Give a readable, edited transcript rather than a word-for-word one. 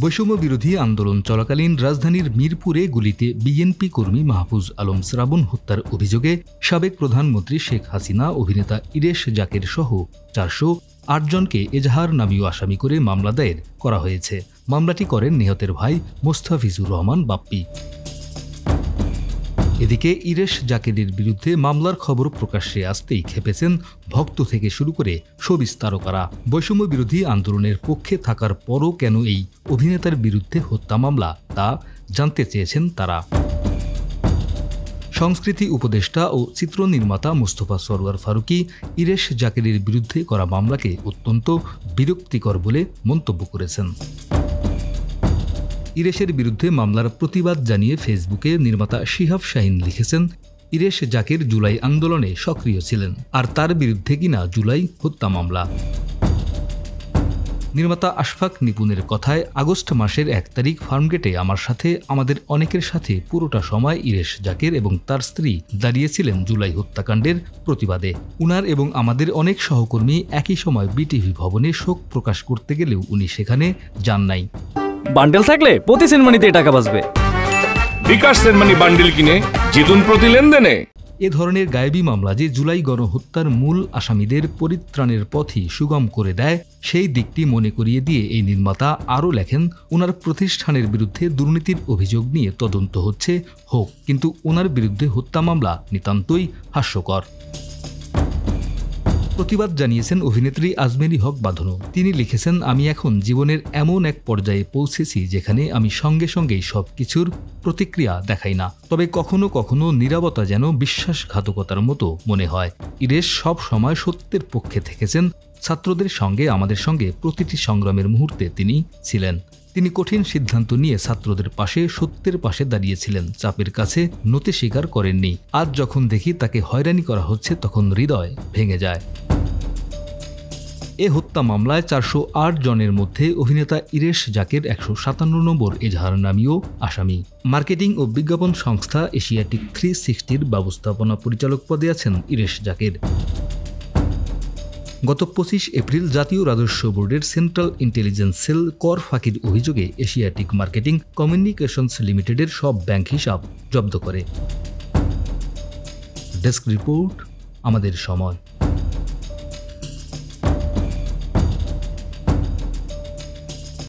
বৈষম্য বিরোধী আন্দোলন চলাকালীন রাজধানীর মিরপুরে গুলিতে বিএনপি কর্মী মাহফুজ আলম শ্রাবণ হত্যার অভিযোগে সাবেক প্রধানমন্ত্রী শেখ হাসিনা, অভিনেতা ইরেশ জাকের সহ 408 জনকে এজাহার নামীয় আসামি করে মামলা দায়ের করা হয়েছে। মামলাটি করেন নিহতের ভাই মোস্তাফিজুর রহমান বাপ্পি। এদিকে ইরেশ জাকেরের বিরুদ্ধে মামলার খবর প্রকাশ্যে আসতেই খেপেছেন ভক্ত থেকে শুরু করে শোবিজ তারকারা। বৈষম্য বিরোধী আন্দোলনের পক্ষে থাকার পরও কেন এই অভিনেতার বিরুদ্ধে হত্যা মামলা, তা জানতে চেয়েছেন তারা। সংস্কৃতি উপদেষ্টা ও চিত্রনির্মাতা মোস্তফা সরওয়ার ফারুকী ইরেশ জাকেরের বিরুদ্ধে করা মামলাকে অত্যন্ত বিরক্তিকর বলে মন্তব্য করেছেন। ইরেশের বিরুদ্ধে মামলার প্রতিবাদ জানিয়ে ফেসবুকে নির্মাতা শিহাব শাহীন লিখেছেন, ইরেশ জাকের জুলাই আন্দোলনে সক্রিয় ছিলেন, আর তার বিরুদ্ধে কিনা জুলাই হত্যা মামলা। নির্মাতা আশফাক নিপুণের কথায়, আগস্ট মাসের 1 তারিখ ফার্মগেটে আমার সাথে, আমাদের অনেকের সাথে পুরোটা সময় ইরেশ জাকের এবং তার স্ত্রী দাঁড়িয়েছিলেন জুলাই হত্যাকাণ্ডের প্রতিবাদে। উনার এবং আমাদের অনেক সহকর্মী একই সময় বিটিভি ভবনে শোক প্রকাশ করতে গেলেও উনি সেখানে যান নাই। বান্ডেল থাকলে প্রতি সেনমানিতে টাকা বাঁচবে। বিকাশ সেনমানি বান্ডেল কিনে জিতুন প্রতি লেনদেনে। এ ধরনের গায়েবী মামলা যে জুলাই গণহত্যার মূল আসামিদের পরিত্রাণের পথই সুগম করে দেয়, সেই দিকটি মনে করিয়ে দিয়ে এই নির্মাতা আরও লেখেন, ওনার প্রতিষ্ঠানের বিরুদ্ধে দুর্নীতির অভিযোগ নিয়ে তদন্ত হচ্ছে, হোক, কিন্তু ওনার বিরুদ্ধে হত্যা মামলা নিতান্তই হাস্যকর। প্রতিবাদ জানিয়েছেন অভিনেত্রী আজমেরি হক বাঁধনও। তিনি লিখেছেন, আমি এখন জীবনের এমন এক পর্যায়ে পৌঁছেছি যেখানে আমি সঙ্গে সঙ্গেই সবকিছুর প্রতিক্রিয়া দেখাই না, তবে কখনো কখনো নীরবতা যেন বিশ্বাসঘাতকতার মতো মনে হয়। ইরেশ সব সময় সত্যের পক্ষে থেকেছেন। ছাত্রদের সঙ্গে, আমাদের সঙ্গে প্রতিটি সংগ্রামের মুহূর্তে তিনি ছিলেন। তিনি কঠিন সিদ্ধান্ত নিয়ে ছাত্রদের পাশে, সত্যের পাশে দাঁড়িয়েছিলেন, চাপের কাছে নতি স্বীকার করেননি। আজ যখন দেখি তাকে হয়রানি করা হচ্ছে, তখন হৃদয় ভেঙে যায়। এ হত্যা মামলায় 408 জনের মধ্যে অভিনেতা ইরেশ জাকের 157 নম্বর এজাহারনামীয় আসামি। মার্কেটিং ও বিজ্ঞাপন সংস্থা এশিয়াটিক 360-র ব্যবস্থাপনা পরিচালক পদে আছেন ইরেশ জাকের। গত 25 এপ্রিল জাতীয় রাজস্ব বোর্ডের সেন্ট্রাল ইন্টেলিজেন্স সেল কর ফাঁকির অভিযোগে এশিয়াটিক মার্কেটিং কমিউনিকেশনস লিমিটেডের সব ব্যাংক হিসাব জব্দ করে। ডেস্ক রিপোর্ট, আমাদের সময়।